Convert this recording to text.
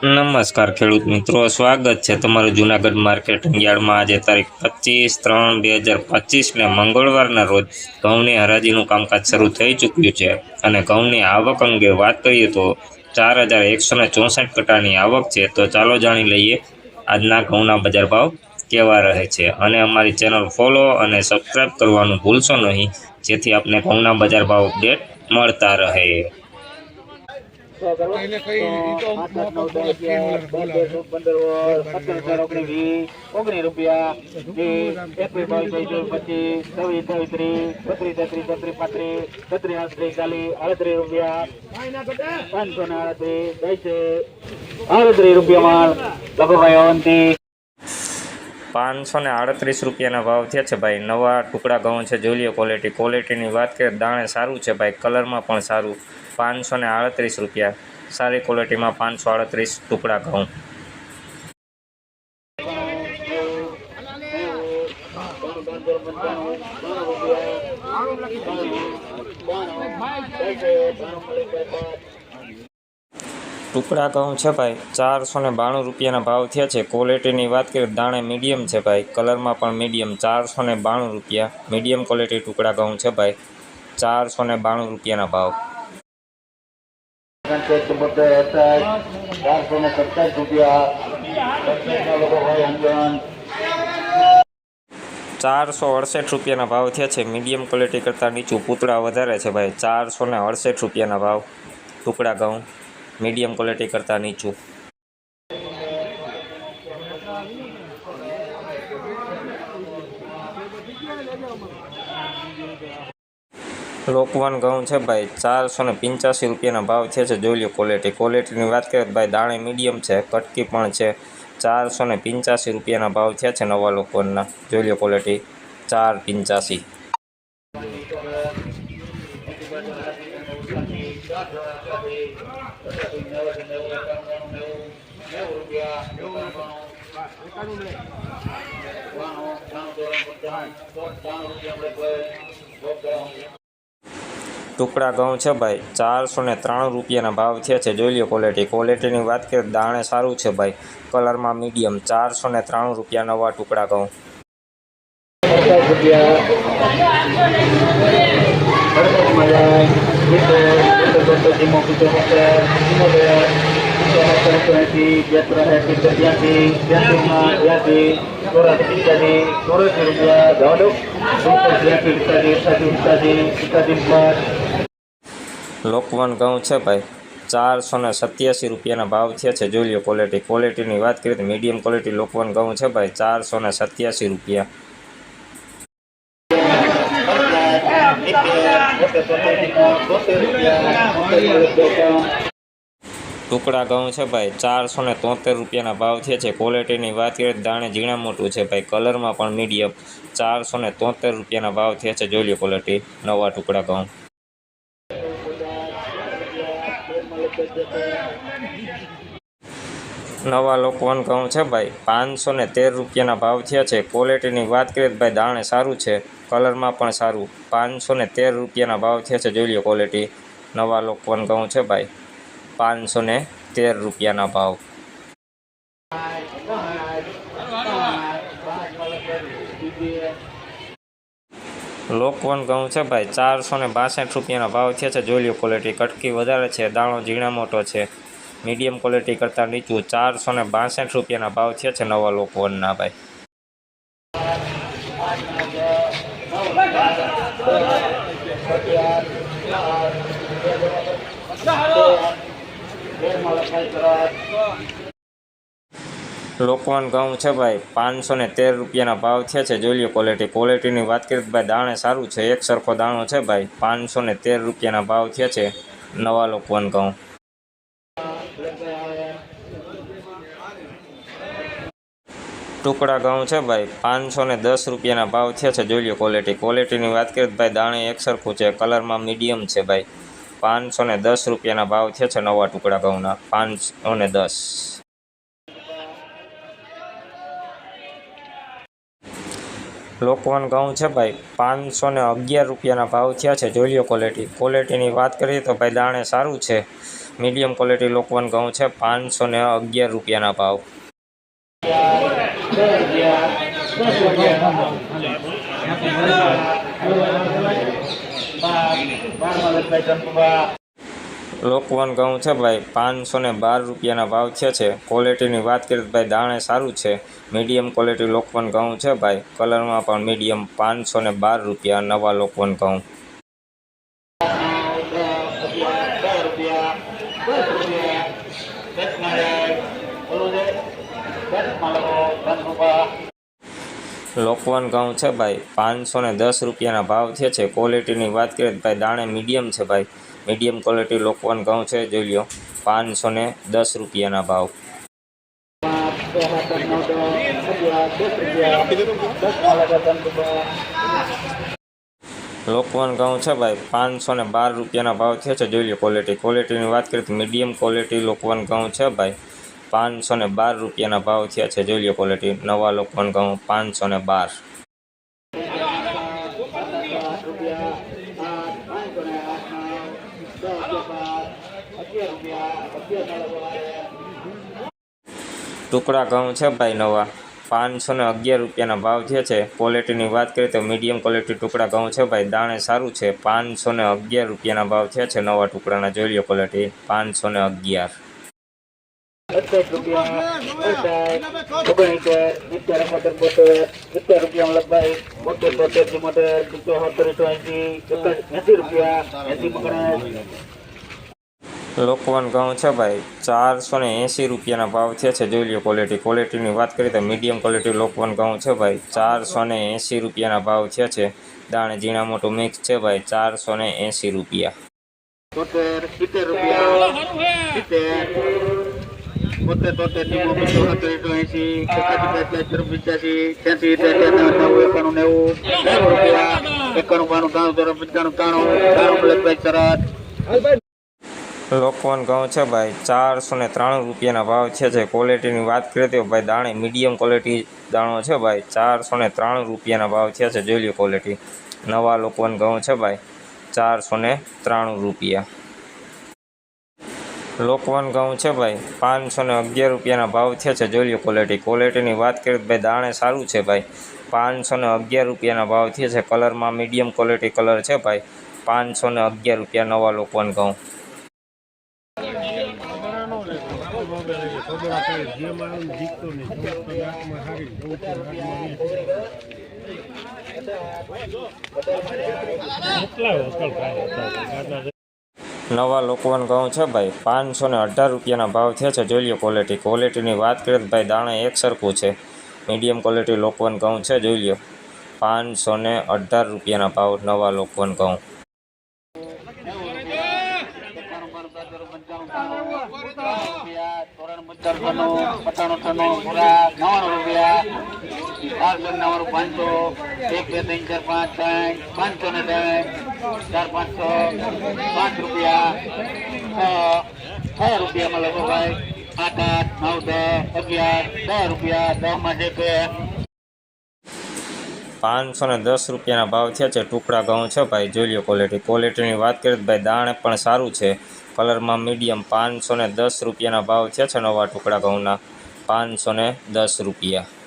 નમસ્કાર ખેડૂત મિત્રો, સ્વાગત છે તમારું જૂનાગઢ માર્કેટિંગ યાર્ડમાં। આજે તારીખ 25/3/2025 ને મંગળવારના રોજ ઘઉંની હરાજીનું કામકાજ શરૂ થઈ ચૂક્યું છે અને ઘઉંની આવક અંગે વાત કરીએ તો 4164 કટાની આવક છે। તો ચાલો જાણી લઈએ આજના ઘઉંના બજાર ભાવ કેવા રહે છે અને અમારી ચેનલ ફોલો અને સબસ્ક્રાઈબ કરવાનું ભૂલશો નહીં, જેથી આપને ઘઉંના બજાર ભાવ અપડેટ મળતા રહે। ₹538 ભાવ થયા છે ભાઈ। નવા ટુકડા ઘઉં છે, જોઈ લો ક્વોલિટીની વાત કરીએ દાણે સારું છે ભાઈ, કલરમાં પણ સારું। ₹538 સારી ક્વોલિટીમાં 538 ટુકડા ઘઉં। ટુકડા ઘઉં છે ભાઈ, ₹492 ભાવ થયા છે। ક્વોલિટીની વાત કરીએ દાણે મીડિયમ છે ભાઈ, કલરમાં પણ મીડિયમ। ₹492 મીડિયમ ક્વોલિટી ટુકડા ઘઉં છે ભાઈ, ₹492 ભાવ। ₹468 ભાવ થયા છે। મીડિયમ ક્વોલિટી કરતાં નીચું પૂતળા વધારે છે ભાઈ, ₹468 ભાવ ટુકડા ઘઉં, મીડિયમ ક્વોલિટી કરતાં નીચું। લોકવન ઘઉં છે ભાઈ, ₹485 ભાવ થયા છે। જોઈ લો ક્વોલિટીની વાત કરીએ ભાઈ દાણે મીડિયમ છે, કટકી પણ છે। ₹485 ભાવ થયા છે નવા લોકવનના, જોઈ લો ક્વોલિટી 485। ટુકડા ઘઉં છે ભાઈ, ₹493 ભાવ થયા છે। જોઈ લો ક્વોલિટીની વાત કરીએ દાણે સારું છે ભાઈ, કલરમાં મીડિયમ। ₹493 નવા ટુકડા ઘઉં। લોકવન ઘઉં છે ભાઈ, ₹487 ભાવ થયા છે। જોઈ લો ક્વોલિટીની વાત કરીએ તો મીડિયમ ક્વોલિટી લોકવન ઘઉં છે ભાઈ, ₹487। ટુકડા ઘઉં છે ભાઈ, ₹473 ભાવ થયા છે। ક્વોલિટીની વાત કરીએ દાણે ઝીણા મોટું છે ભાઈ, કલરમાં પણ મીડિયમ। ₹473 ભાવ થયા છે। જોઈ લો ક્વોલિટી નવા ટુકડા ઘઉં। નવા લોકવન ઘઉં છે ભાઈ, ₹513 ભાવ થયા છે। ક્વોલિટીની વાત કરીએ ભાઈ દાણે સારું છે, કલરમાં પણ સારું। ₹513 ભાવ થયા છે। જોઈ લો ક્વોલિટી નવા લોકવન ઘઉં છે ભાઈ, ₹513 ભાવ। લોકવન ઘઉં છે ભાઈ, ₹462 ભાવ થયા છે। જોઈ લો ક્વોલિટી કટકી વધારે છે, દાણો ઝીણા મોટો છે, મીડિયમ ક્વોલિટી કરતાં નીચું। ₹462 ભાવ થયા છે નવા લોકવનના ભાઈ। લોકવન ઘઉં છે ભાઈ, ₹513 ભાવ થયા છે। જોઈ લો ક્વોલિટીની વાત કરીએ તો ભાઈ દાણે સારું છે, એક સરખો દાણો છે ભાઈ, ₹513 ભાવ થયા છે નવા લોકવન ઘઉં। ટુકડા ઘઉં છે ભાઈ, ₹510 ભાવ થયા છે। જોઈ લો ક્વોલિટીની વાત કરીએ તો ભાઈ દાણે એક સરખું છે, કલરમાં મીડિયમ છે ભાઈ, ₹510 ભાવ થયા છે નવા ટુકડા ઘઉંના, 510। લોકવન ઘઉં છે ભાઈ 511 રૂપિયાના ભાવ થયા છે। જોઈ લો ક્વોલિટીની વાત કરીએ તો ભાઈ દાણે સારું છે। મીડિયમ ક્વોલિટી લોકવન ઘઉં છે 511 રૂપિયાના ભાવ। લોકવન ઘઉં છે ભાઈ 512 રૂપિયાના ભાવ થયા છે। ક્વોલિટીની વાત કરીએ તો ભાઈ દાણે સારું છે। મીડિયમ ક્વોલિટી લોકવન ઘઉં છે ભાઈ, કલરમાં પણ મીડિયમ। 512 રૂપિયા નવા લોકવન ઘઉં। લોકવન ઘઉં છે ભાઈ 510 રૂપિયાના ભાવ થયા છે। ક્વોલિટીની વાત કરીએ તો ભાઈ દાણે મીડિયમ છે ભાઈ, મીડિયમ ક્વોલિટી લોકવન ઘઉં છે। જોઈ લો 510 રૂપિયાના ભાવ। લોકવન ઘઉં છે ભાઈ 512 રૂપિયાના ભાવ થયા છે। જોઈ લો ક્વોલિટીની વાત કરીએ તો મીડિયમ ક્વોલિટી લોકવન ઘઉં છે ભાઈ, 512 રૂપિયાના ભાવ થયા છે। જોઈ લો ક્વોલિટી નવા લોકવન ઘઉં 512। ટુકડા ઘઉં છે ભાઈ નવા 511 રૂપિયાના ભાવ થયા છે। ક્વોલિટીની વાત કરીએ તો મીડિયમ ક્વોલિટી ટુકડા ઘઉં છે ભાઈ, દાણે સારું છે। 511 રૂપિયાના ભાવ થયા છે નવા ટુકડાના। જોઈ લો ક્વોલિટી 511। લોકવન ઘઉં છે ભાઈ 480 રૂપિયાના ભાવ થયા છે। જોઈ લો ક્વોલિટીની વાત કરીએ તો મીડિયમ ક્વોલિટી લોકવન ઘઉં છે ભાઈ, 480 રૂપિયાના ભાવ થયા છે। દાણે ઝીણા મોટું મિક્સ છે ભાઈ, 480 રૂપિયા। લોકવન ઘઉં છે ભાઈ 493 રૂપિયાના ભાવ થયા છે। ક્વોલિટીની વાત કરીએ તો ભાઈ દાણે મીડિયમ ક્વોલિટી દાણો છે ભાઈ, 493 રૂપિયાના ભાવ થયા છે। જોઈ લો ક્વોલિટી નવા લોકવન ઘઉં છે ભાઈ, 493 રૂપિયા। લોકવન ઘઉં છે ભાઈ 511 રૂપિયાના ભાવ થયા છે। જોઈ લો ક્વોલિટીની વાત કરીએ તો ભાઈ દાણે સારું છે ભાઈ, 511 રૂપિયાના ભાવ થયા છે। કલરમાં મીડિયમ ક્વોલિટી કલર છે ભાઈ, 511 રૂપિયા નવા લોકવન ઘઉં। નવા લોકવન ઘઉં છે ભાઈ 518 રૂપિયાના ભાવ થયા છે। જોઈ લો ક્વોલિટીની વાત કરીએ તો ભાઈ દાણે એક સરખું છે। મીડિયમ ક્વોલિટી લોકવન ઘઉં છે। જોઈ લો 518 રૂપિયાના ભાવ નવા લોકવન ઘઉં। ₹510 રૂપિયાના ભાવ થયા છે। ટુકડા ઘઉં છે ભાઈ, જોઈ લો ક્વોલિટીની વાત કરીએ તો ભાઈ દાણે પણ સારું છે। કલરમાં મીડિયમ। 510 રૂપિયાના ભાવ થયા છે નવા ટુકડા ઘઉંના, 510 રૂપિયા।